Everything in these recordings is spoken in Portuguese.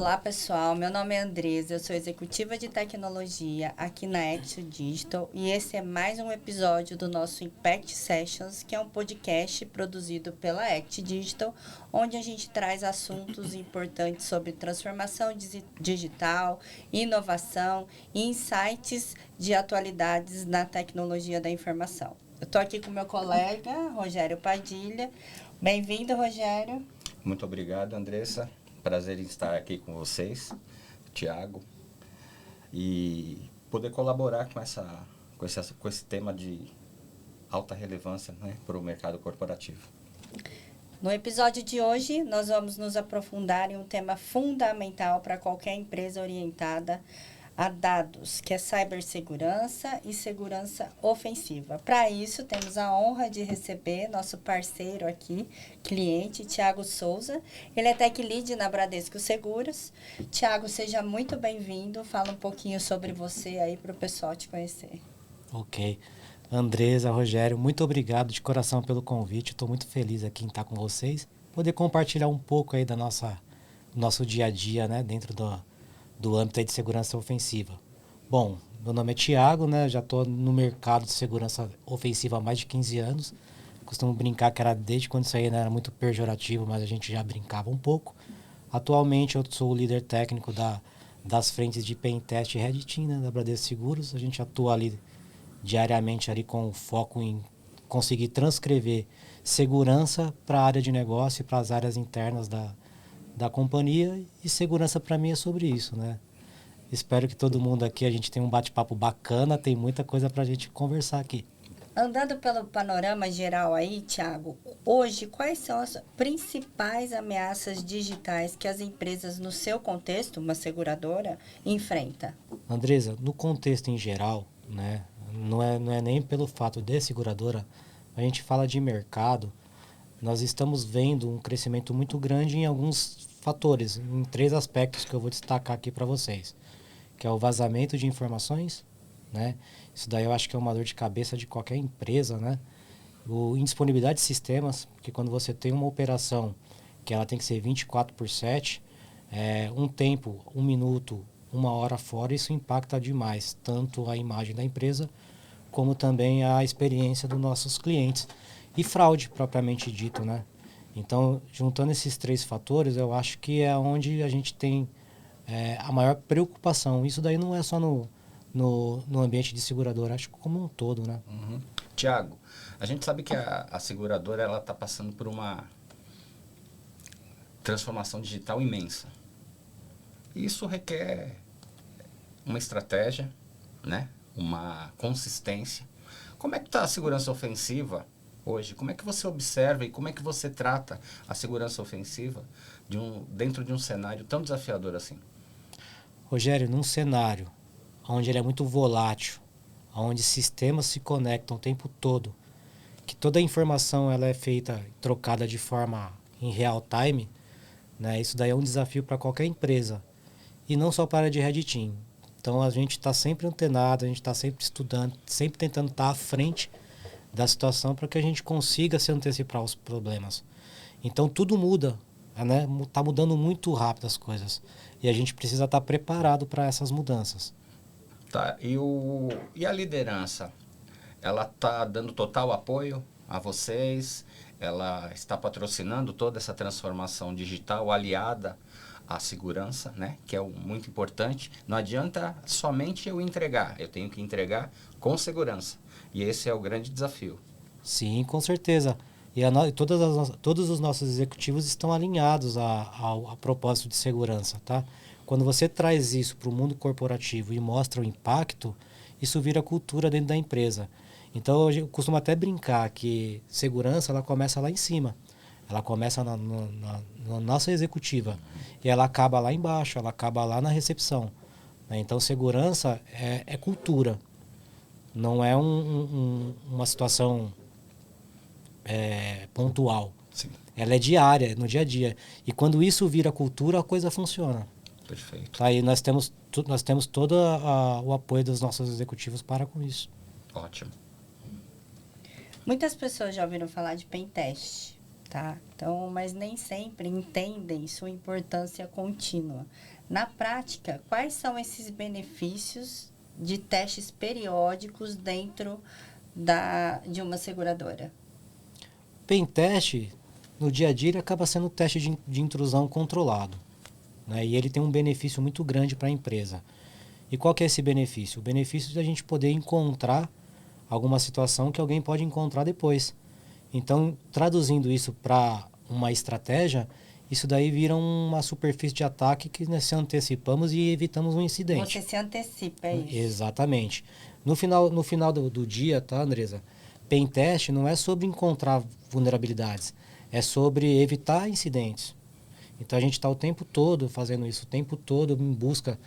Olá, pessoal. Meu nome é Andresa, eu sou executiva de tecnologia aqui na Act Digital e esse é mais um episódio do nosso Impact Sessions, que é um podcast produzido pela Act Digital, onde a gente traz assuntos importantes sobre transformação digital, inovação e insights de atualidades na tecnologia da informação. Eu estou aqui com meu colega, Rogério Padilha. Bem-vindo, Rogério. Muito obrigado, Andressa. Prazer em estar aqui com vocês, Tiago, e poder colaborar com esse tema de alta relevância, né, para o mercado corporativo. No episódio de hoje, nós vamos nos aprofundar em um tema fundamental para qualquer empresa orientada a dados, que é cibersegurança e segurança ofensiva. Para isso, temos a honra de receber nosso parceiro aqui, cliente, Tiago Souza. Ele é Tech Lead na Bradesco Seguros. Tiago, seja muito bem-vindo. Fala um pouquinho sobre você aí para o pessoal te conhecer. Ok. Andresa, Rogério, muito obrigado de coração pelo convite. Estou muito feliz aqui em estar com vocês. Poder compartilhar um pouco aí do nosso dia a dia, né, dentro do âmbito aí de segurança ofensiva. Bom, meu nome é Tiago, né? Já estou no mercado de segurança ofensiva há mais de 15 anos. Costumo brincar que era desde quando isso aí, né, era muito pejorativo, mas a gente já brincava um pouco. Atualmente eu sou o líder técnico das frentes de Pentest e Red Team, né, da Bradesco Seguros. A gente atua ali diariamente ali com foco em conseguir transcrever segurança para a área de negócio e para as áreas internas da companhia, e segurança para mim é sobre isso, né? Espero que todo mundo aqui, a gente tenha um bate-papo bacana, tem muita coisa para a gente conversar aqui. Andando pelo panorama geral aí, Tiago, hoje quais são as principais ameaças digitais que as empresas, no seu contexto, uma seguradora, enfrentam? Andresa, no contexto em geral, né, não é nem pelo fato de seguradora, a gente fala de mercado, nós estamos vendo um crescimento muito grande em alguns fatores, em 3 aspectos que eu vou destacar aqui para vocês, que é o vazamento de informações, né? Isso daí eu acho que é uma dor de cabeça de qualquer empresa, né? O indisponibilidade de sistemas, porque quando você tem uma operação que ela tem que ser 24/7, um tempo, 1 minuto, 1 hora fora, isso impacta demais, tanto a imagem da empresa, como também a experiência dos nossos clientes. E fraude, propriamente dito, né? Então, juntando esses 3 fatores, eu acho que é onde a gente tem a maior preocupação. Isso daí não é só no ambiente de seguradora, acho que como um todo, né? Uhum. Tiago, a gente sabe que a seguradora ela está passando por uma transformação digital imensa. Isso requer uma estratégia, né? Uma consistência. Como é que está a segurança ofensiva hoje? Como é que você observa e como é que você trata a segurança ofensiva dentro de um cenário tão desafiador assim? Rogério, num cenário onde ele é muito volátil, onde sistemas se conectam o tempo todo, que toda a informação ela é feita, trocada de forma em real time, né? Isso daí é um desafio para qualquer empresa. E não só para a área de Red Team. Então a gente está sempre antenado, a gente está sempre estudando, sempre tentando estar à frente da situação para que a gente consiga se antecipar aos problemas. Então tudo muda, né? Tá mudando muito rápido as coisas. E a gente precisa estar preparado para essas mudanças. Tá, e a liderança? Ela está dando total apoio a vocês? Ela está patrocinando toda essa transformação digital aliada à segurança, né? Que é muito importante. Não adianta somente eu entregar, eu tenho que entregar com segurança. E esse é o grande desafio. Sim, com certeza. E todos os nossos executivos estão alinhados a propósito de segurança, tá? Quando você traz isso para o mundo corporativo e mostra o impacto, isso vira cultura dentro da empresa. Então eu costumo até brincar que segurança ela começa lá em cima. Ela começa na nossa executiva e ela acaba lá embaixo, ela acaba lá na recepção, né? Então segurança é cultura, não é uma situação pontual. Sim, Ela é diária, no dia a dia. E quando isso vira cultura, a coisa funciona. perfeito. Tá? E nós temos todo o apoio dos nossos executivos para com isso. Ótimo. Muitas pessoas já ouviram falar de pentest, tá? Então, mas nem sempre entendem sua importância contínua. Na prática, quais são esses benefícios de testes periódicos dentro de uma seguradora? Pen teste, no dia a dia, ele acaba sendo um teste de intrusão controlado, né? E ele tem um benefício muito grande para a empresa. E qual que é esse benefício? O benefício de a gente poder encontrar alguma situação que alguém pode encontrar depois. Então, traduzindo isso para uma estratégia, isso daí vira uma superfície de ataque que nós se antecipamos e evitamos um incidente. Você se antecipa, é isso? Exatamente. No final do dia, tá, Andresa? Pen teste não é sobre encontrar vulnerabilidades, é sobre evitar incidentes. Então a gente está o tempo todo fazendo isso, o tempo todo em busca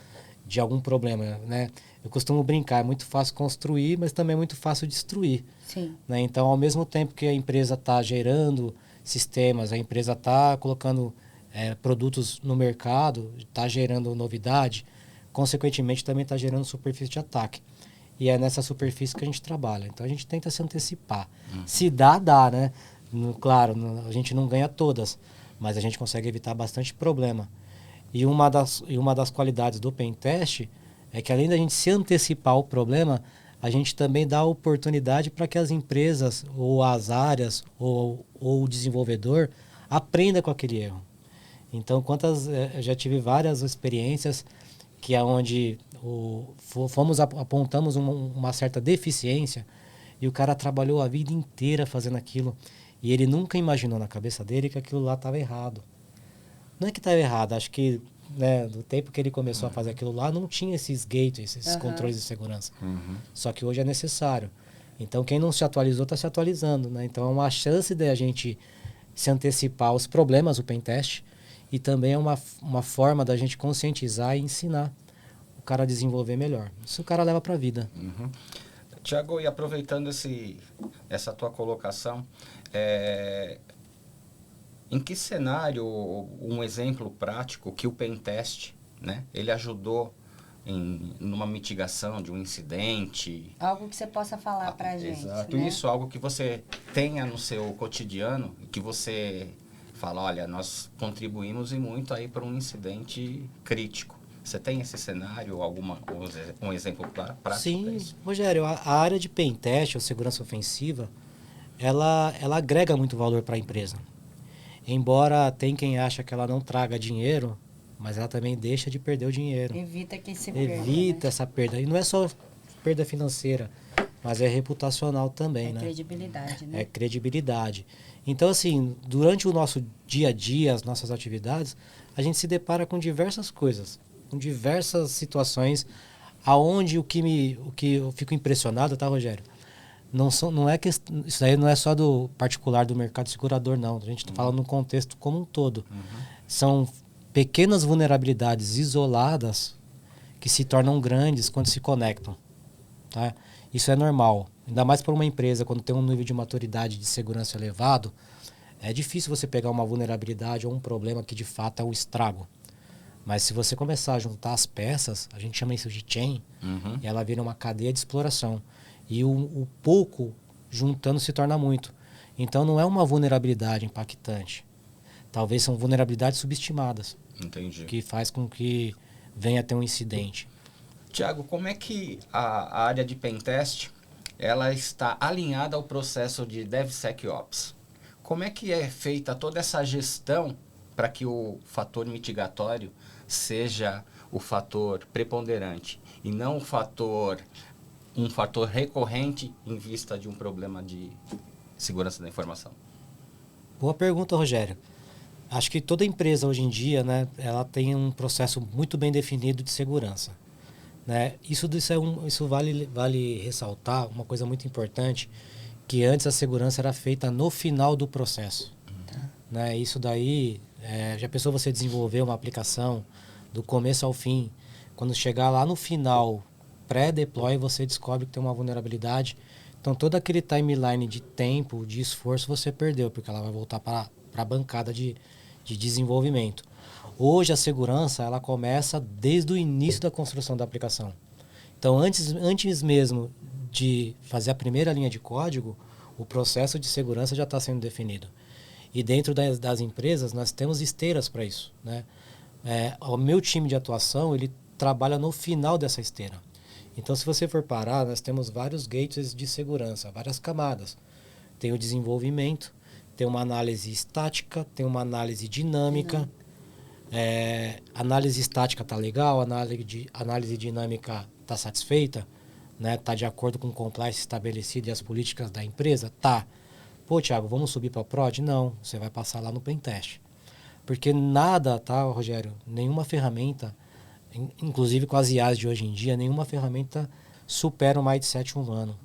de algum problema, né? Eu costumo brincar, é muito fácil construir, mas também é muito fácil destruir. Sim. Né? Então, ao mesmo tempo que a empresa está gerando sistemas, a empresa está colocando produtos no mercado, está gerando novidade, consequentemente também está gerando superfície de ataque. E é nessa superfície que a gente trabalha. Então a gente tenta se antecipar. Se dá, né? Claro, a gente não ganha todas, mas a gente consegue evitar bastante problema. E uma das qualidades do Pen Test é que, além da gente se antecipar ao problema, a gente também dá oportunidade para que as empresas, ou as áreas, ou o desenvolvedor aprenda com aquele erro. Então, eu já tive várias experiências que é onde apontamos uma certa deficiência e o cara trabalhou a vida inteira fazendo aquilo e ele nunca imaginou na cabeça dele que aquilo lá estava errado. Não é que estava errado, acho que, né, do tempo que ele começou a fazer aquilo lá, não tinha esses gateways, esses controles de segurança. Só que hoje é necessário. Então, quem não se atualizou está se atualizando. Né? Então, é uma chance de a gente se antecipar aos problemas do Pentest e também é uma forma da gente conscientizar e ensinar o cara a desenvolver melhor. Isso o cara leva para a vida. Tiago, e aproveitando essa tua colocação, em que cenário, um exemplo prático que o Pentest, né, ele ajudou numa mitigação de um incidente? Algo que você possa falar para a gente. Exato, né? Isso, algo que você tenha no seu cotidiano, que você fala, olha, nós contribuímos e muito aí para um incidente crítico. Você tem esse cenário, um exemplo prático? Sim, Rogério, a área de Pentest, ou segurança ofensiva, ela agrega muito valor para a empresa. Embora tem quem acha que ela não traga dinheiro, mas ela também deixa de perder o dinheiro. Evita que se perda. Evita essa perda. E não é só perda financeira, mas é reputacional também, né? Credibilidade, né? É credibilidade. Então, assim, durante o nosso dia a dia, as nossas atividades, a gente se depara com diversas coisas, com diversas situações, aonde o que eu fico impressionado, tá, Rogério? Não é que isso aí não é só do particular do mercado segurador, não. A gente está falando no contexto como um todo. São pequenas vulnerabilidades isoladas que se tornam grandes quando se conectam. Tá? Isso é normal. Ainda mais para uma empresa, quando tem um nível de maturidade de segurança elevado, é difícil você pegar uma vulnerabilidade ou um problema que de fato é um estrago. Mas se você começar a juntar as peças, a gente chama isso de chain, e ela vira uma cadeia de exploração. E o pouco juntando se torna muito. Então não é uma vulnerabilidade impactante. Talvez são vulnerabilidades subestimadas. Entendi. Que faz com que venha a ter um incidente. Tiago, como é que a área de Pentest ela está alinhada ao processo de DevSecOps? Como é que é feita toda essa gestão para que o fator mitigatório seja o fator preponderante e não um fator recorrente em vista de um problema de segurança da informação? Boa pergunta, Rogério. Acho que toda empresa hoje em dia, né, ela tem um processo muito bem definido de segurança. Né? Isso vale ressaltar uma coisa muito importante, que antes a segurança era feita no final do processo. Né? Isso daí, já pensou você desenvolver uma aplicação do começo ao fim, quando chegar lá no final, pré-deploy, você descobre que tem uma vulnerabilidade. Então, todo aquele timeline de tempo, de esforço, você perdeu, porque ela vai voltar para a bancada de desenvolvimento. Hoje, a segurança ela começa desde o início da construção da aplicação. Então, antes mesmo de fazer a primeira linha de código, o processo de segurança já está sendo definido. E dentro das empresas, nós temos esteiras para isso. Né? O meu time de atuação, ele trabalha no final dessa esteira. Então, se você for parar, nós temos vários gates de segurança, várias camadas. Tem o desenvolvimento, tem uma análise estática, tem uma análise dinâmica. Análise estática está legal, análise dinâmica está satisfeita, né? Tá de acordo com o compliance estabelecido e as políticas da empresa? Tá. Pô, Thiago, vamos subir para a prod? Não, você vai passar lá no pentest. Porque nada, tá, Rogério? Nenhuma ferramenta, inclusive com as IAs de hoje em dia, nenhuma ferramenta supera o mindset humano.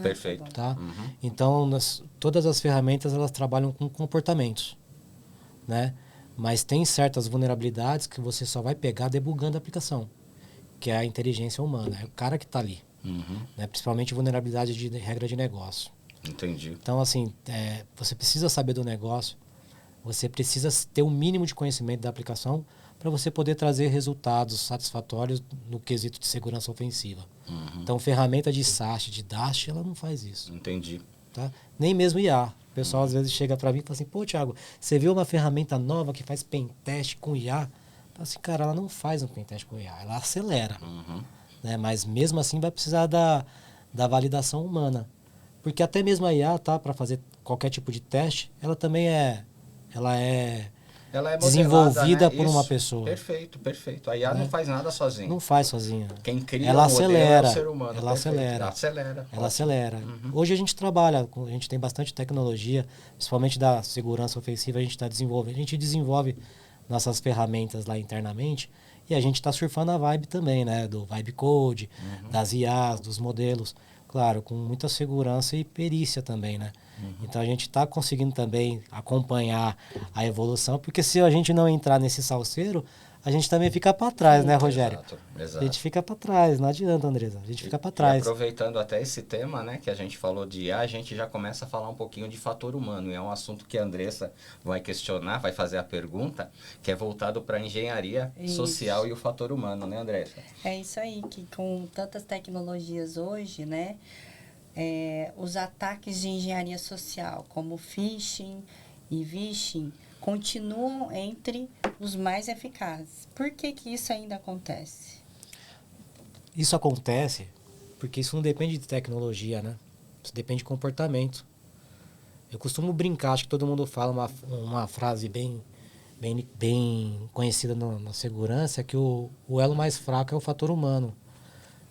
Perfeito. Tá? Então, todas as ferramentas, elas trabalham com comportamentos, né? Mas tem certas vulnerabilidades que você só vai pegar debugando a aplicação, que é a inteligência humana, é o cara que está ali. Né? Principalmente vulnerabilidade de regra de negócio. Entendi. Então, assim, você precisa saber do negócio, você precisa ter o mínimo de conhecimento da aplicação para você poder trazer resultados satisfatórios no quesito de segurança ofensiva. Então, ferramenta de SAST, de DAST, ela não faz isso. Entendi. Tá? Nem mesmo IA. O pessoal às vezes chega para mim e fala assim, pô, Thiago, você viu uma ferramenta nova que faz pentest com IA? Eu falo assim, cara, ela não faz um pentest com IA, ela acelera. Né? Mas mesmo assim vai precisar da validação humana. Porque até mesmo a IA, tá, para fazer qualquer tipo de teste, ela também é desenvolvida por uma pessoa. Perfeito, perfeito. A IA não faz nada sozinha. Não faz sozinha. Quem cria ela o modelo acelera, é o ser humano. ela acelera. Ela acelera. Hoje a gente trabalha, a gente tem bastante tecnologia, principalmente da segurança ofensiva, a gente está desenvolvendo. A gente desenvolve nossas ferramentas lá internamente e a gente está surfando a vibe também, né? Do vibe code, das IAs, dos modelos. Claro, com muita segurança e perícia também, né? Então a gente está conseguindo também acompanhar a evolução, porque se a gente não entrar nesse salseiro, a gente também fica para trás, né, Rogério? Exato. A gente fica para trás, não adianta, Andresa, a gente fica para trás. E aproveitando até esse tema, né, que a gente falou de IA, a gente já começa a falar um pouquinho de fator humano. E é um assunto que a Andressa vai questionar, vai fazer a pergunta, que é voltado para a engenharia social e o fator humano, né, Andressa? É isso aí, que com tantas tecnologias hoje, né, os ataques de engenharia social, como phishing e vishing, continuam entre os mais eficazes. Por que isso ainda acontece? Isso acontece porque isso não depende de tecnologia, né? Isso depende de comportamento. Eu costumo brincar, acho que todo mundo fala uma frase bem conhecida na segurança, é que o elo mais fraco é o fator humano.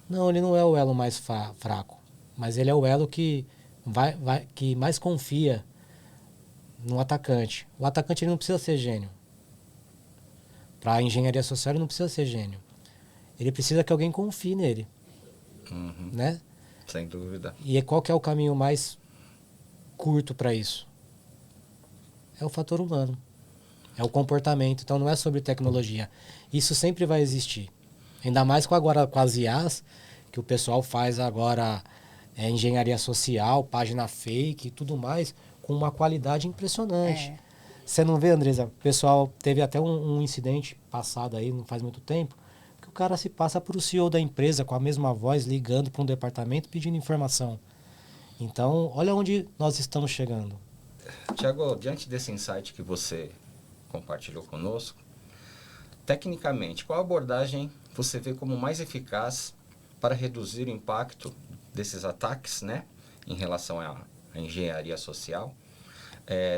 Não, ele não é o elo mais fraco, mas ele é o elo que mais confia no atacante. O atacante ele não precisa ser gênio. Para a engenharia social ele não precisa ser gênio. Ele precisa que alguém confie nele. Né? Sem dúvida. E qual que é o caminho mais curto para isso? É o fator humano. É o comportamento. Então não é sobre tecnologia. Isso sempre vai existir. Ainda mais agora com as IAs, que o pessoal faz agora engenharia social, página fake e tudo mais, com uma qualidade impressionante. Você não vê, Andresa? O pessoal teve até um incidente passado aí, não faz muito tempo, que o cara se passa para o CEO da empresa com a mesma voz, ligando para um departamento pedindo informação. Então, olha onde nós estamos chegando. Thiago, diante desse insight que você compartilhou conosco, tecnicamente, qual abordagem você vê como mais eficaz para reduzir o impacto desses ataques, né, em relação à engenharia social,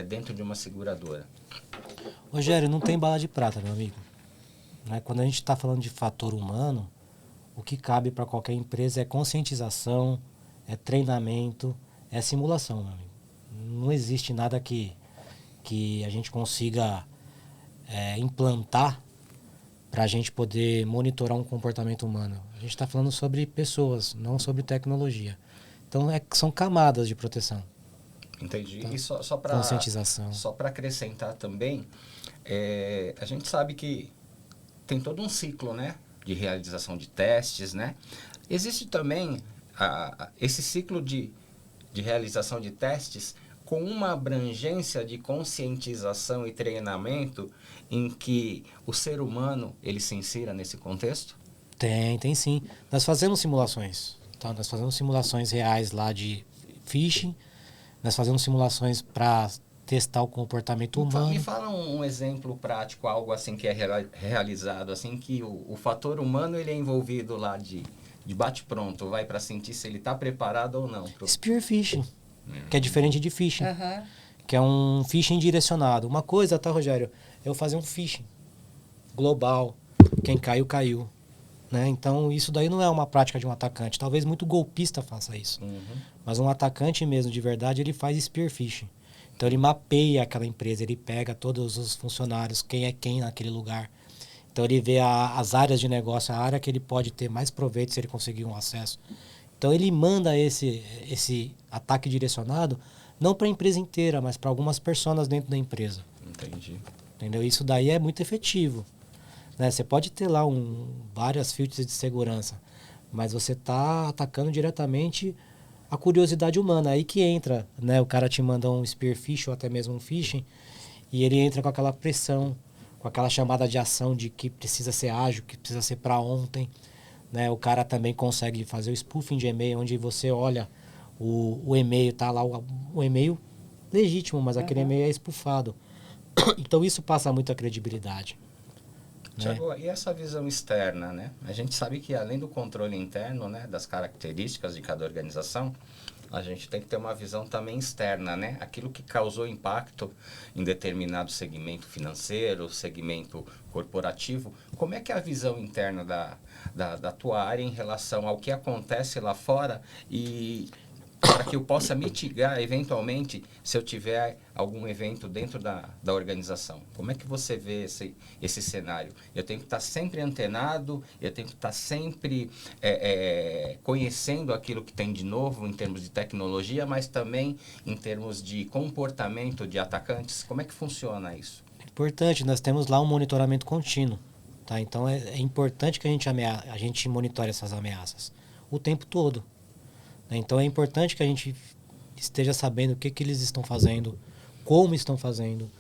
dentro de uma seguradora? Rogério, não tem bala de prata, meu amigo. Né? Quando a gente está falando de fator humano, o que cabe para qualquer empresa é conscientização, é treinamento, é simulação, meu amigo. Não existe nada que a gente consiga implantar para a gente poder monitorar um comportamento humano. A gente está falando sobre pessoas, não sobre tecnologia. Então, são camadas de proteção. Entendi. Tá? E só para conscientização. Só para acrescentar também, a gente sabe que tem todo um ciclo, né, de realização de testes, né? Existe também esse ciclo de realização de testes com uma abrangência de conscientização e treinamento em que o ser humano ele se insira nesse contexto? Tem sim. Nós fazemos simulações. Tá? Nós fazemos simulações reais lá de phishing. Nós fazemos simulações para testar o comportamento Me humano. fala um exemplo prático, algo assim que é realizado, assim que o fator humano ele é envolvido lá de bate-pronto, vai para sentir se ele está preparado ou não. Spearfishing, que é diferente de fishing, Aham. que é um phishing direcionado. Uma coisa, tá, Rogério? É eu fazer um phishing global. Quem caiu, caiu. Né? Então, isso daí não é uma prática de um atacante. Talvez muito golpista faça isso. Mas um atacante mesmo, de verdade, ele faz spear phishing. Então, ele mapeia aquela empresa, ele pega todos os funcionários, quem é quem naquele lugar. Então, ele vê as áreas de negócio, a área que ele pode ter mais proveito se ele conseguir um acesso. Então, ele manda esse ataque direcionado não para a empresa inteira, mas para algumas pessoas dentro da empresa. Entendi. Entendeu? Isso daí é muito efetivo. Né? Você pode ter lá várias filtros de segurança, mas você está atacando diretamente a curiosidade humana. Aí que entra, né? O cara te manda um spear phishing ou até mesmo um phishing e ele entra com aquela pressão, com aquela chamada de ação de que precisa ser ágil, que precisa ser para ontem. Né? O cara também consegue fazer o spoofing de e-mail, onde você olha o e-mail, tá lá o e-mail legítimo, mas aquele e-mail é spoofado. Então isso passa muita credibilidade. Tiago, e essa visão externa, né? A gente sabe que além do controle interno, né, das características de cada organização, a gente tem que ter uma visão também externa, né? Aquilo que causou impacto em determinado segmento financeiro, segmento corporativo. Como é que é a visão interna da tua área em relação ao que acontece lá fora e para que eu possa mitigar, eventualmente, se eu tiver algum evento dentro da organização? Como é que você vê esse cenário? Eu tenho que estar sempre antenado, eu tenho que estar sempre conhecendo aquilo que tem de novo em termos de tecnologia, mas também em termos de comportamento de atacantes. Como é que funciona isso? É importante, nós temos lá um monitoramento contínuo. Tá? Então é importante que a gente monitore essas ameaças o tempo todo. Então é importante que a gente esteja sabendo o que eles estão fazendo, como estão fazendo.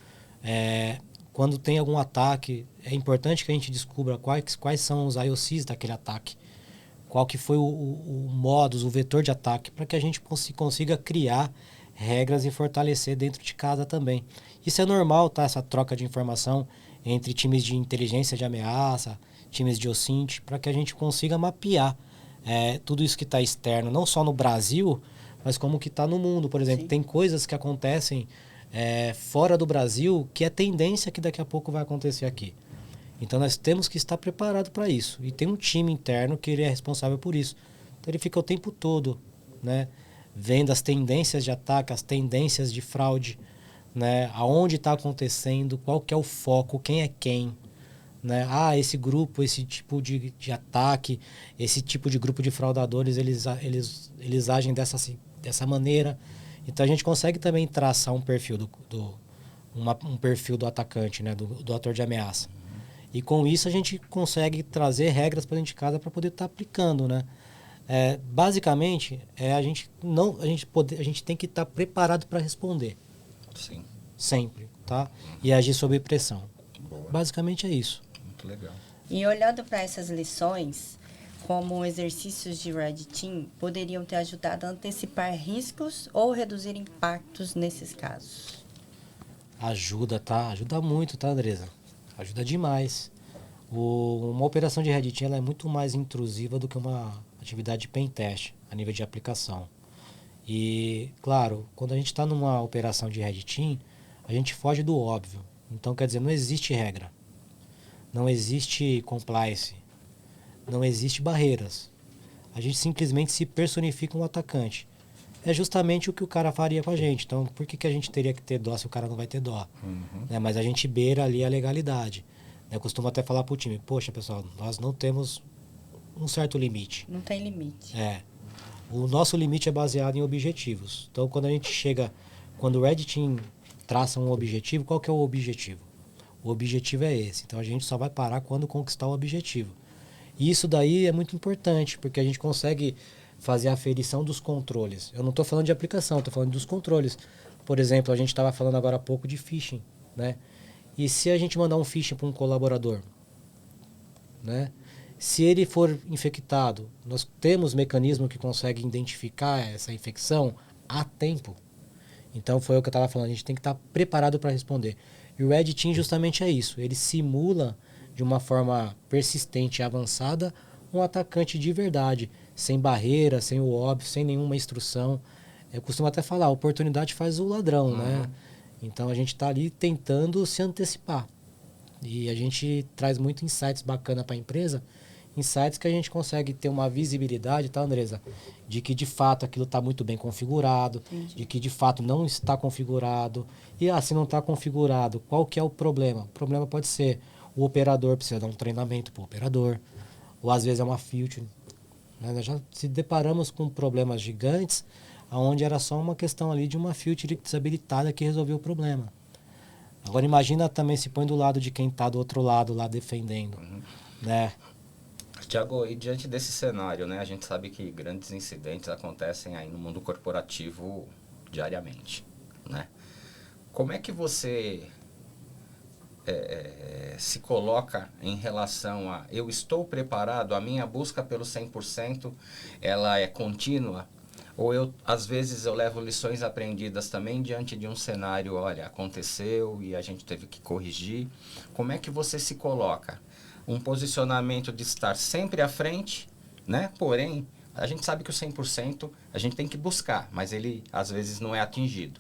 Quando tem algum ataque, é importante que a gente descubra quais são os IOCs daquele ataque, qual que foi o modus, o vetor de ataque, para que a gente consiga criar regras e fortalecer dentro de casa também. Isso é normal, tá? Essa troca de informação entre times de inteligência de ameaça, times de OSINT, para que a gente consiga mapear tudo isso que está externo, não só no Brasil, mas como que está no mundo. Por exemplo, tem coisas que acontecem fora do Brasil que é tendência que daqui a pouco vai acontecer aqui. Então nós temos que estar preparado para isso. E tem um time interno que ele é responsável por isso. Então ele fica o tempo todo, né, vendo as tendências de ataque, as tendências de fraude, né, aonde está acontecendo, qual que é o foco, quem é quem. Né? Esse grupo, esse tipo de ataque, esse tipo de grupo de fraudadores, eles agem dessa maneira. Então a gente consegue também traçar um perfil um perfil do atacante, né? do ator de ameaça. E com isso a gente consegue trazer regras para dentro de casa para poder estar aplicando. Né? Basicamente, a gente tem que estar preparado para responder. Sim. Sempre. Tá? E agir sob pressão. Boa. Basicamente é isso. Muito legal. E olhando para essas lições, como exercícios de Red Team, poderiam ter ajudado a antecipar riscos ou reduzir impactos nesses casos? Ajuda, tá? Ajuda muito, tá, Andresa? Ajuda demais. Uma operação de Red Team ela é muito mais intrusiva do que uma atividade de pen test a nível de aplicação. E, claro, quando a gente está numa operação de Red Team, a gente foge do óbvio. Então, quer dizer, não existe regra. Não existe compliance, não existe barreiras. A gente simplesmente se personifica um atacante. É justamente o que o cara faria com a gente. Então, por que a gente teria que ter dó se o cara não vai ter dó? Né? Mas a gente beira ali a legalidade. Eu costumo até falar para o time, poxa, pessoal, nós não temos um certo limite. Não tem limite. O nosso limite é baseado em objetivos. Então, quando o Red Team traça um objetivo, qual que é o objetivo? O objetivo é esse. Então a gente só vai parar quando conquistar o objetivo. E isso daí é muito importante, porque a gente consegue fazer a aferição dos controles. Eu não estou falando de aplicação, estou falando dos controles. Por exemplo, a gente estava falando agora há pouco de phishing. Né? E se a gente mandar um phishing para um colaborador, né? Se ele for infectado, nós temos mecanismo que consegue identificar essa infecção a tempo. Então foi o que eu estava falando, a gente tem que estar preparado para responder. E o Red Team justamente é isso, ele simula de uma forma persistente e avançada um atacante de verdade, sem barreira, sem o óbvio, sem nenhuma instrução. Eu costumo até falar, a oportunidade faz o ladrão, né? Então a gente está ali tentando se antecipar. E a gente traz muito insights bacana para a empresa, insights que a gente consegue ter uma visibilidade, tá, Andresa? De que de fato aquilo está muito bem configurado, de que de fato não está configurado. E se não está configurado, qual que é o problema? O problema pode ser o operador precisa dar um treinamento para o operador, ou às vezes é uma feature. Né? Nós já se deparamos com problemas gigantes, onde era só uma questão ali de uma feature desabilitada que resolveu o problema. Agora imagina também se põe do lado de quem está do outro lado lá defendendo, né? Tiago, e diante desse cenário, né, a gente sabe que grandes incidentes acontecem aí no mundo corporativo diariamente, né? Como é que você se coloca em relação a eu estou preparado, a minha busca pelo 100%, ela é contínua? Ou às vezes eu levo lições aprendidas também diante de um cenário, olha, aconteceu e a gente teve que corrigir. Como é que você se coloca? Um posicionamento de estar sempre à frente, né? Porém, a gente sabe que o 100% a gente tem que buscar, mas ele às vezes não é atingido.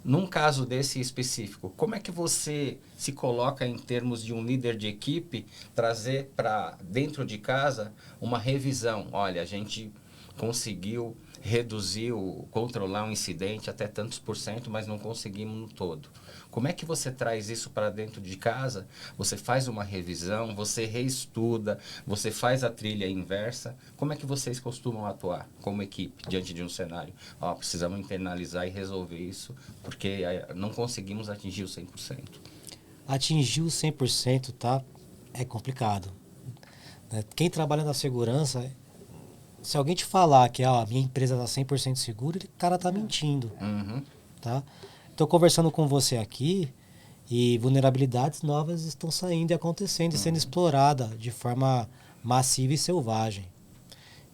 Num caso desse específico, como é que você se coloca em termos de um líder de equipe, trazer para dentro de casa uma revisão? Olha, a gente conseguiu reduzir, controlar um incidente até tantos %, mas não conseguimos no todo. Como é que você traz isso para dentro de casa? Você faz uma revisão, você reestuda, você faz a trilha inversa. Como é que vocês costumam atuar como equipe diante de um cenário? Precisamos internalizar e resolver isso, porque não conseguimos atingir o 100%. Atingir o 100%, tá? É complicado. Quem trabalha na segurança, se alguém te falar que a minha empresa está 100% segura, o cara está mentindo. Tá? Estou conversando com você aqui e vulnerabilidades novas estão saindo e acontecendo e sendo exploradas de forma massiva e selvagem.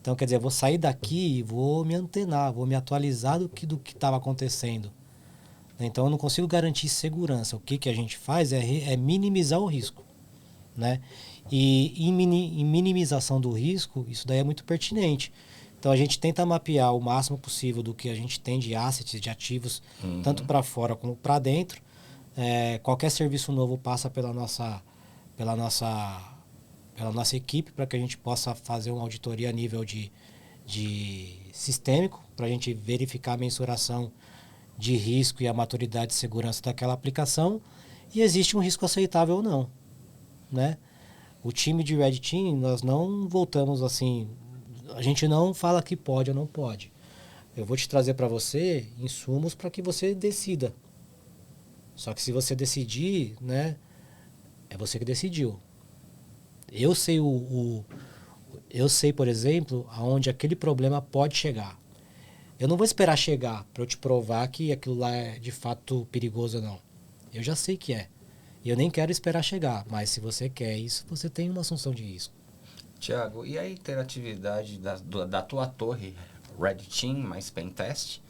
Então, quer dizer, eu vou sair daqui e vou me antenar, vou me atualizar do que estava acontecendo. Então, eu não consigo garantir segurança. O que a gente faz é minimizar o risco. Né? E em minimização do risco, isso daí é muito pertinente. Então a gente tenta mapear o máximo possível do que a gente tem de assets, de ativos, tanto para fora como para dentro. Qualquer serviço novo passa pela nossa equipe para que a gente possa fazer uma auditoria a nível de sistêmico, para a gente verificar a mensuração de risco e a maturidade de segurança daquela aplicação, e existe um risco aceitável ou não. Né? O time de Red Team, nós não voltamos assim, a gente não fala que pode ou não pode. Eu vou te trazer para você insumos para que você decida. Só que se você decidir, né, é você que decidiu. Eu sei, por exemplo, aonde aquele problema pode chegar. Eu não vou esperar chegar para eu te provar que aquilo lá é de fato perigoso ou não. Eu já sei que é. E eu nem quero esperar chegar, mas se você quer isso, você tem uma assunção de risco. Tiago, e a interatividade da tua torre Red Team mais Pentest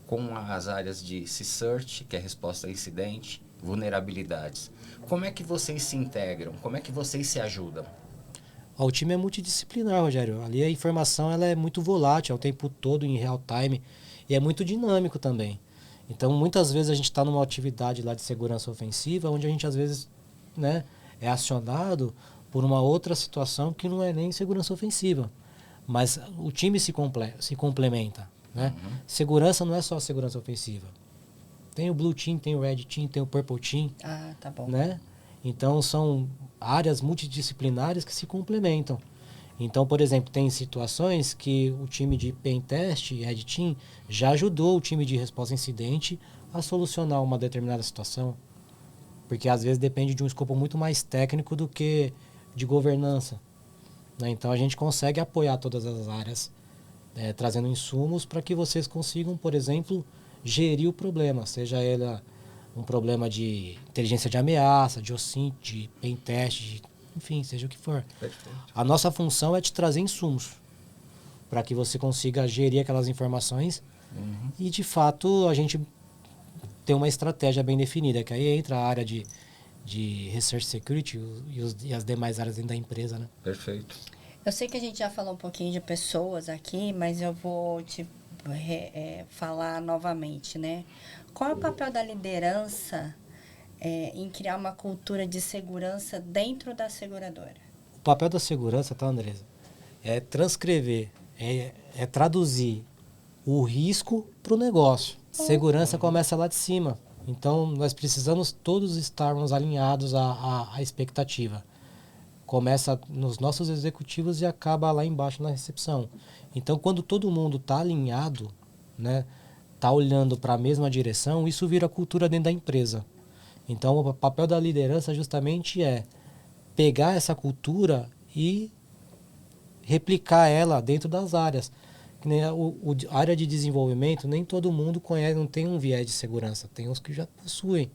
com as áreas de Search, que é resposta a incidente, vulnerabilidades? Como é que vocês se integram? Como é que vocês se ajudam? O time é multidisciplinar, Rogério. Ali a informação ela é muito volátil, é o tempo todo em real time, e é muito dinâmico também. Então, muitas vezes a gente está numa atividade lá de segurança ofensiva, onde a gente, às vezes, né, é acionado por uma outra situação que não é nem segurança ofensiva. Mas o time se complementa. Né? Segurança não é só segurança ofensiva. Tem o Blue Team, tem o Red Team, tem o Purple Team. Tá bom. Né? Então, são áreas multidisciplinares que se complementam. Então, por exemplo, tem situações que o time de Pentest, Red Team, já ajudou o time de resposta a incidente a solucionar uma determinada situação. Porque às vezes depende de um escopo muito mais técnico do que de governança. Né? Então a gente consegue apoiar todas as áreas, trazendo insumos para que vocês consigam, por exemplo, gerir o problema. Seja ele um problema de inteligência de ameaça, de OSINT, de Pentest, enfim, seja o que for. Perfeito. A nossa função é te trazer insumos para que você consiga gerir aquelas informações e, de fato, a gente ter uma estratégia bem definida, que aí entra a área de Research Security e as demais áreas dentro da empresa, né? Perfeito. Eu sei que a gente já falou um pouquinho de pessoas aqui, mas eu vou falar novamente, né? Qual é o papel da liderança em criar uma cultura de segurança dentro da seguradora? O papel da segurança, tá, Andresa? É transcrever, é traduzir o risco para o negócio. Segurança começa lá de cima. Então, nós precisamos todos estarmos alinhados à expectativa. Começa nos nossos executivos e acaba lá embaixo na recepção. Então, quando todo mundo está alinhado, né, está olhando para a mesma direção, isso vira cultura dentro da empresa. Então, o papel da liderança justamente é pegar essa cultura e replicar ela dentro das áreas. Que nem a área de desenvolvimento, nem todo mundo conhece, não tem um viés de segurança. Tem uns que já possuem,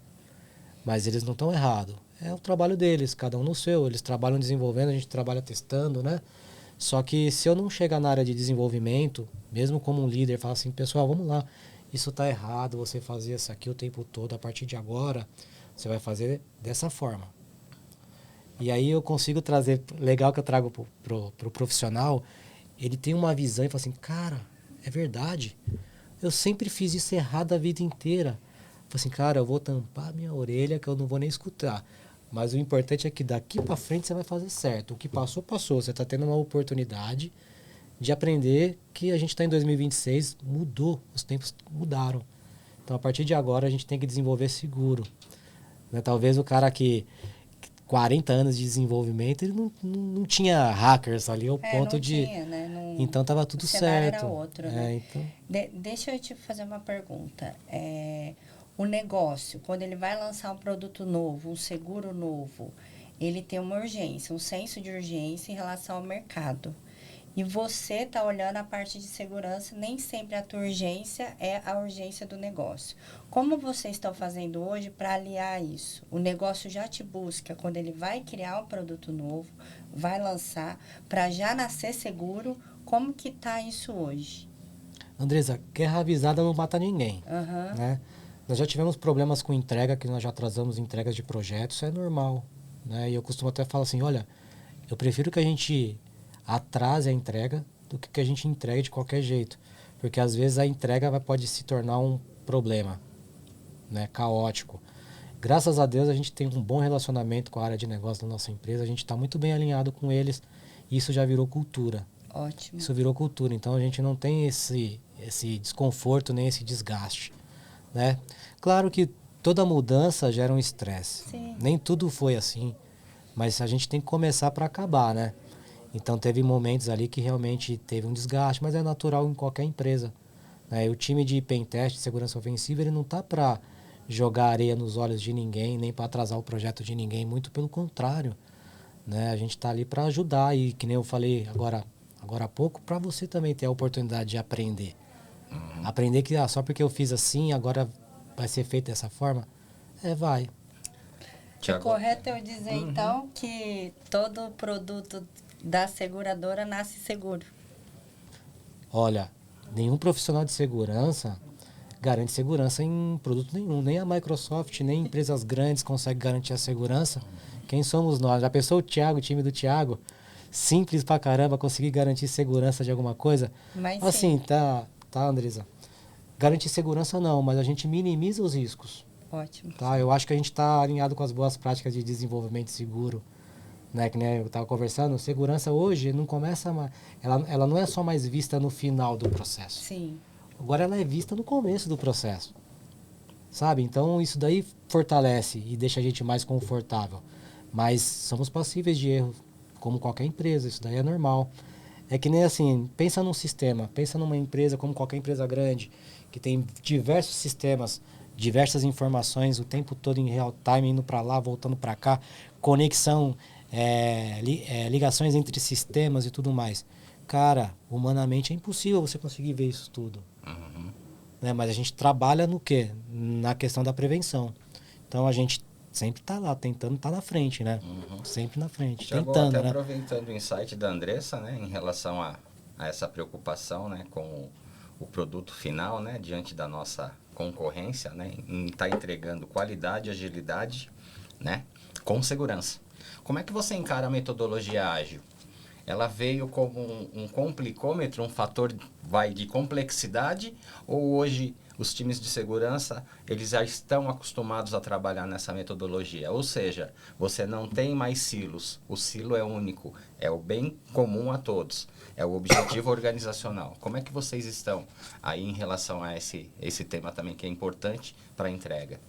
mas eles não estão errados. É o trabalho deles, cada um no seu. Eles trabalham desenvolvendo, a gente trabalha testando, né? Só que se eu não chegar na área de desenvolvimento, mesmo como um líder, falar assim, pessoal, vamos lá, isso está errado, você fazer isso aqui o tempo todo, a partir de agora, você vai fazer dessa forma. E aí eu consigo trazer, legal que eu trago pro profissional, ele tem uma visão e fala assim, cara, é verdade, eu sempre fiz isso errado a vida inteira. Fala assim, cara, eu vou tampar minha orelha que eu não vou nem escutar. Mas o importante é que daqui para frente você vai fazer certo. O que passou, passou. Você está tendo uma oportunidade de aprender que a gente está em 2026, mudou, os tempos mudaram. Então, a partir de agora, a gente tem que desenvolver seguro. Né? Talvez o cara que 40 anos de desenvolvimento, ele não tinha hackers ali ao ponto não de... tinha, né? Não, então, estava tudo o cenário certo. era outro, né? Então... Deixa eu te fazer uma pergunta. O negócio, quando ele vai lançar um produto novo, um seguro novo, ele tem uma urgência, um senso de urgência em relação ao mercado. E você está olhando a parte de segurança, nem sempre a tua urgência é a urgência do negócio. Como vocês estão fazendo hoje para aliar isso? O negócio já te busca quando ele vai criar um produto novo, vai lançar, para já nascer seguro. Como que está isso hoje? Andresa, guerra avisada não mata ninguém, Uhum. né? Nós já tivemos problemas com entrega, que nós já atrasamos entregas de projetos, isso é normal, né? E eu costumo até falar assim, olha, eu prefiro que a gente atrase a entrega do que a gente entregue de qualquer jeito. Porque às vezes a entrega pode se tornar um problema, né? Caótico. Graças a Deus a gente tem um bom relacionamento com a área de negócio da nossa empresa, a gente está muito bem alinhado com eles e isso já virou cultura. Ótimo. Isso virou cultura, então a gente não tem esse desconforto nem esse desgaste. Né? Claro que toda mudança gera um estresse. Nem tudo foi assim, mas a gente tem que começar para acabar, né? Então teve momentos ali que realmente teve um desgaste, mas é natural em qualquer empresa. Né? E o time de pentest, de segurança ofensiva, ele não está para jogar areia nos olhos de ninguém, nem para atrasar o projeto de ninguém, muito pelo contrário. Né? A gente está ali para ajudar e, que nem eu falei agora há pouco, para você também ter a oportunidade de aprender. Aprender que só porque eu fiz assim, agora vai ser feito dessa forma? Vai. É correto eu dizer, então, que todo produto da seguradora nasce seguro? Olha, nenhum profissional de segurança garante segurança em produto nenhum. Nem a Microsoft, nem empresas grandes conseguem garantir a segurança. Quem somos nós? Já pensou o time do Thiago? Simples pra caramba, conseguir garantir segurança de alguma coisa? Mas assim, tá, Andresa? Garantir segurança não, mas a gente minimiza os riscos. Ótimo. Tá? Eu acho que a gente está alinhado com as boas práticas de desenvolvimento seguro. Né? Que nem eu estava conversando, segurança hoje não começa mais, ela não é só mais vista no final do processo. Sim. Agora ela é vista no começo do processo. Sabe? Então isso daí fortalece e deixa a gente mais confortável. Mas somos passíveis de erro, como qualquer empresa, isso daí é normal. É que nem assim, pensa num sistema, pensa numa empresa como qualquer empresa grande, que tem diversos sistemas, diversas informações o tempo todo em real time, indo para lá, voltando para cá, conexão, ligações entre sistemas e tudo mais. Cara, humanamente é impossível você conseguir ver isso tudo. Né? Mas a gente trabalha no quê? Na questão da prevenção. Então a gente sempre está lá, tentando estar na frente, né? Sempre na frente, Thiago, tentando, até né? aproveitando o insight da Andressa, né, em relação a essa preocupação, né, com o produto final, né, diante da nossa concorrência, né, em estar entregando qualidade, agilidade, né, com segurança. Como é que você encara a metodologia ágil? Ela veio como um complicômetro, um fator de complexidade, ou hoje os times de segurança eles já estão acostumados a trabalhar nessa metodologia? Ou seja, você não tem mais silos, o silo é único, é o bem comum a todos, é o objetivo organizacional. Como é que vocês estão aí em relação a esse tema também que é importante para a entrega?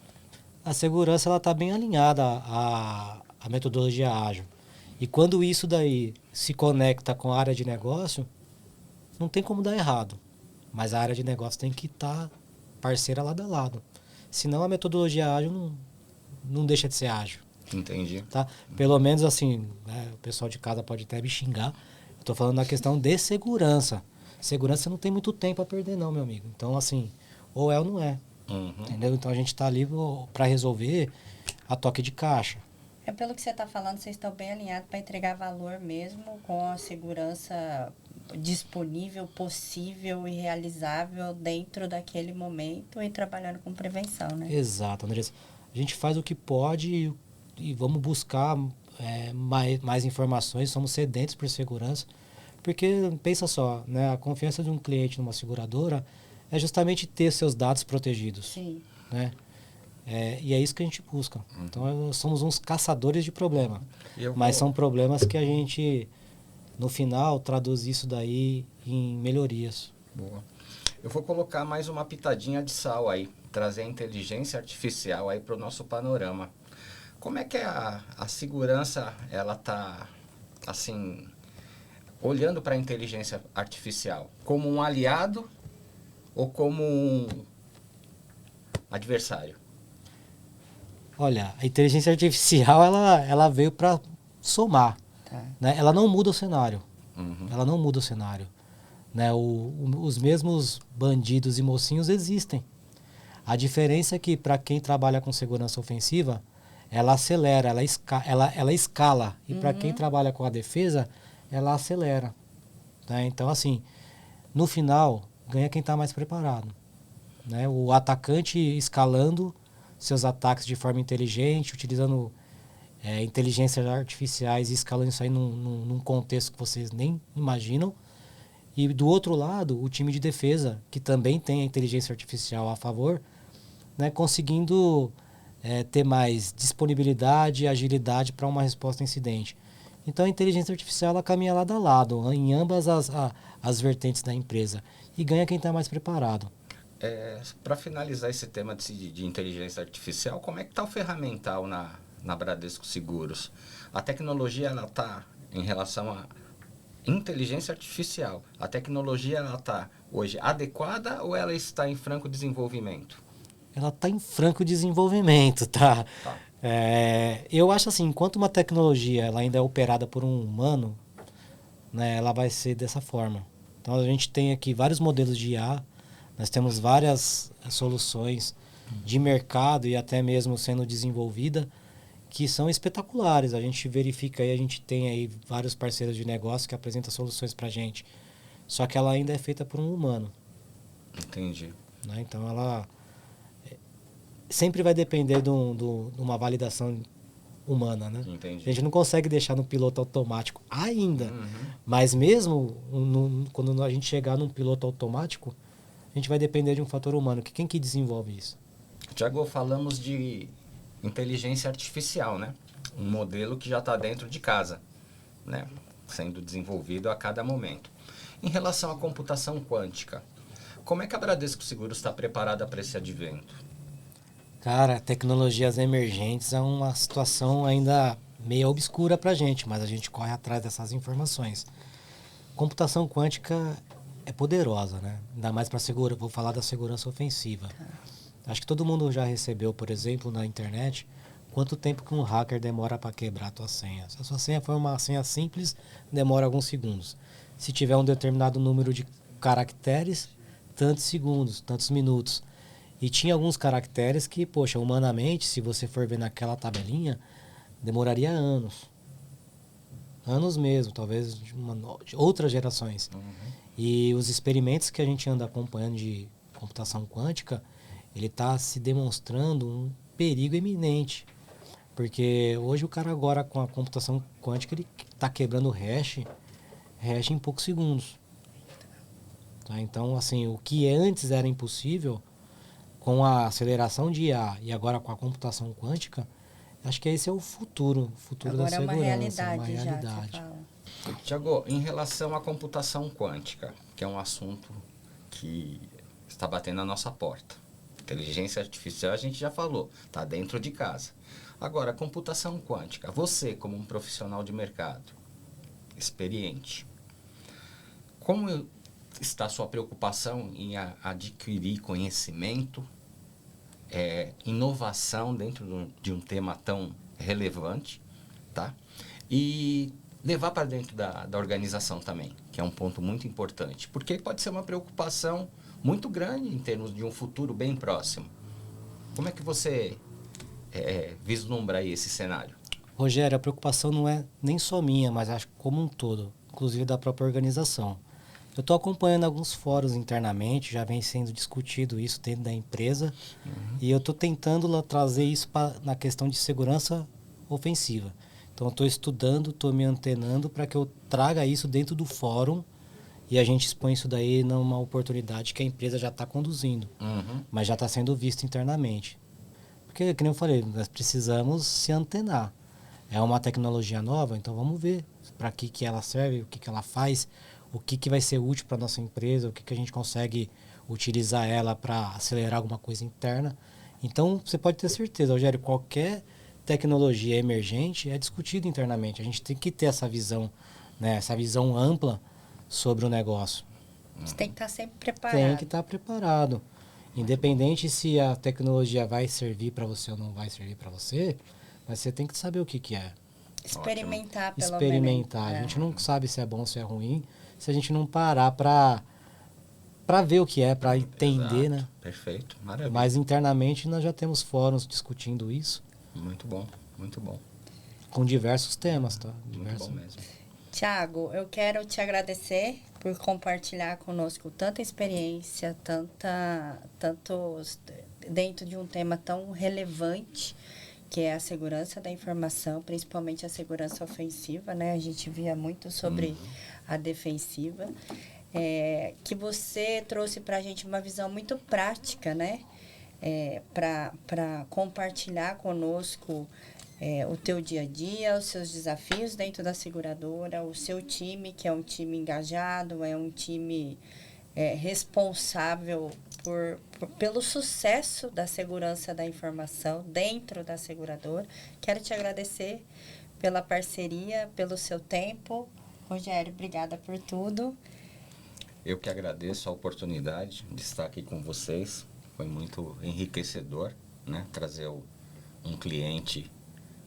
A segurança está bem alinhada à metodologia ágil. E quando isso daí se conecta com a área de negócio, não tem como dar errado. Mas a área de negócio tem que estar parceira lado a lado. Senão a metodologia ágil não deixa de ser ágil. Entendi. Tá? Pelo menos assim, né, o pessoal de casa pode até me xingar. Eu estou falando da questão de segurança. Segurança não tem muito tempo a perder não, meu amigo. Então assim, ou é ou não é. Entendeu? Então a gente está ali para resolver a toque de caixa. É pelo que você está falando, vocês estão bem alinhados para entregar valor mesmo com a segurança disponível, possível e realizável dentro daquele momento e trabalhando com prevenção, né? Exato, Andressa. A gente faz o que pode e vamos buscar mais informações, somos sedentos por segurança, porque pensa só, né, a confiança de um cliente numa seguradora é justamente ter seus dados protegidos. Sim. Né? E é isso que a gente busca. Então, somos uns caçadores de problema. Mas são problemas que a gente, no final, traduz isso daí em melhorias. Boa. Eu vou colocar mais uma pitadinha de sal aí, trazer a inteligência artificial aí para o nosso panorama. Como é que a segurança, ela está, assim, olhando para a inteligência artificial? Como um aliado ou como um adversário? Olha, a inteligência artificial, ela veio para somar. Tá. Né? Ela não muda o cenário. Uhum. Ela não muda o cenário. Né? Os mesmos bandidos e mocinhos existem. A diferença é que, para quem trabalha com segurança ofensiva, ela acelera, ela escala. E para quem trabalha com a defesa, ela acelera. Né? Então, assim, no final, ganha quem está mais preparado. Né? O atacante escalando seus ataques de forma inteligente, utilizando inteligências artificiais e escalando isso aí num contexto que vocês nem imaginam. E do outro lado, o time de defesa, que também tem a inteligência artificial a favor, né, conseguindo ter mais disponibilidade e agilidade para uma resposta a incidente. Então a inteligência artificial ela caminha lado a lado, em ambas as vertentes da empresa. E ganha quem está mais preparado. Para finalizar esse tema de inteligência artificial, como é que está o ferramental na Bradesco Seguros? A tecnologia ela está em relação a inteligência artificial. A tecnologia ela está hoje adequada ou ela está em franco desenvolvimento? Ela está em franco desenvolvimento, tá? Eu acho assim, enquanto uma tecnologia ela ainda é operada por um humano, né, ela vai ser dessa forma. Então a gente tem aqui vários modelos de IA. Nós temos várias soluções de mercado e até mesmo sendo desenvolvida que são espetaculares. A gente verifica aí, a gente tem aí vários parceiros de negócio que apresentam soluções para a gente. Só que ela ainda é feita por um humano. Entendi. Né? Então ela sempre vai depender de uma validação humana. Né? Entendi. A gente não consegue deixar no piloto automático ainda. Mas mesmo quando a gente chegar num piloto automático, a gente vai depender de um fator humano. Quem que desenvolve isso? Tiago, falamos de inteligência artificial, né? Um modelo que já está dentro de casa, né? Sendo desenvolvido a cada momento. Em relação à computação quântica, como é que a Bradesco Seguros está preparada para esse advento? Cara, tecnologias emergentes é uma situação ainda meio obscura para a gente, mas a gente corre atrás dessas informações. Computação quântica é poderosa, né? Ainda mais para segurança. Vou falar da segurança ofensiva. Acho que todo mundo já recebeu, por exemplo, na internet, quanto tempo que um hacker demora para quebrar a tua senha. Se a sua senha for uma senha simples, demora alguns segundos. Se tiver um determinado número de caracteres, tantos segundos, tantos minutos. E tinha alguns caracteres que, poxa, humanamente, se você for ver naquela tabelinha, demoraria anos. Anos mesmo, talvez de outras gerações. E os experimentos que a gente anda acompanhando de computação quântica, ele está se demonstrando um perigo iminente. Porque hoje o cara agora com a computação quântica, ele está quebrando hash em poucos segundos. Tá? Então, assim, o que antes era impossível, com a aceleração de IA e agora com a computação quântica, acho que esse é o futuro Agora da segurança. É uma realidade. Já, Você fala. Tiago, em relação à computação quântica, que é um assunto que está batendo na nossa porta. Inteligência artificial a gente já falou, está dentro de casa. Agora, a computação quântica, você como um profissional de mercado, experiente, como está a sua preocupação em adquirir conhecimento, inovação dentro de um tema tão relevante, tá? E levar para dentro da organização também, que é um ponto muito importante, porque pode ser uma preocupação muito grande em termos de um futuro bem próximo. Como é que você vislumbra aí esse cenário? Rogério, a preocupação não é nem só minha, mas acho que como um todo, inclusive da própria organização. Eu estou acompanhando alguns fóruns internamente, já vem sendo discutido isso dentro da empresa, e eu estou tentando trazer isso na questão de segurança ofensiva. Então, eu estou estudando, estou me antenando para que eu traga isso dentro do fórum e a gente expõe isso daí numa oportunidade que a empresa já está conduzindo, mas já está sendo visto internamente. Porque, como eu falei, nós precisamos se antenar. É uma tecnologia nova, então vamos ver para que ela serve, o que ela faz, o que vai ser útil para a nossa empresa, o que a gente consegue utilizar ela para acelerar alguma coisa interna. Então, você pode ter certeza, Rogério, qualquer tecnologia emergente é discutida internamente. A gente tem que ter essa visão, né, essa visão ampla sobre o negócio. Você tem que estar sempre preparado. Tem que estar preparado. Independente se a tecnologia vai servir para você ou não vai servir para você, mas você tem que saber o que é. Experimentar, pelo menos. Experimentar. A gente não sabe se é bom ou se é ruim, se a gente não parar para ver o que é, para entender, Exato. né? Perfeito, maravilha. Mas internamente nós já temos fóruns discutindo isso. Muito bom, muito bom. Com diversos temas, tá? Muito bom mesmo. Tiago, eu quero te agradecer por compartilhar conosco tanta experiência, tanto dentro de um tema tão relevante, que é a segurança da informação, principalmente a segurança ofensiva, né? A gente via muito sobre a defensiva. Que você trouxe para a gente uma visão muito prática, né? Para compartilhar conosco o teu dia a dia, os seus desafios dentro da seguradora, o seu time, que é um time engajado, é um time responsável pelo sucesso da segurança da informação dentro da seguradora. Quero te agradecer pela parceria, pelo seu tempo. Rogério, obrigada por tudo. Eu que agradeço a oportunidade de estar aqui com vocês. Foi muito enriquecedor, né? Trazer um cliente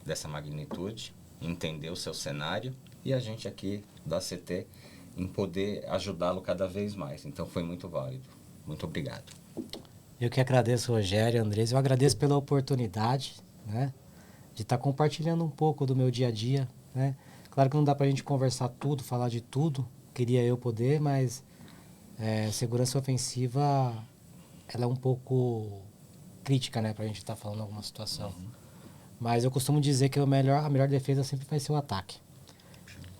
dessa magnitude, entender o seu cenário e a gente aqui da CT em poder ajudá-lo cada vez mais. Então foi muito válido. Muito obrigado. Eu que agradeço, Rogério, Andrés. Eu agradeço pela oportunidade, né, de estar compartilhando um pouco do meu dia a dia, né? Claro que não dá para a gente conversar tudo, falar de tudo. Queria eu poder, mas segurança ofensiva ela é um pouco crítica, né, para a gente estar falando alguma situação. Mas eu costumo dizer que a melhor defesa sempre vai ser o ataque,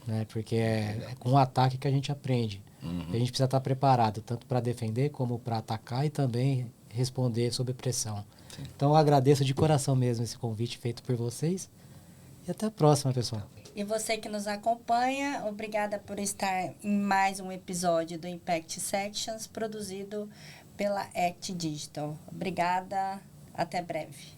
né? Porque é com o ataque que a gente aprende. A gente precisa estar preparado tanto para defender como para atacar e também responder sob pressão. Sim. Então eu agradeço de coração mesmo esse convite feito por vocês e até a próxima, pessoal. E você que nos acompanha, obrigada por estar em mais um episódio do Impact Sections, produzido pela Act Digital. Obrigada, até breve.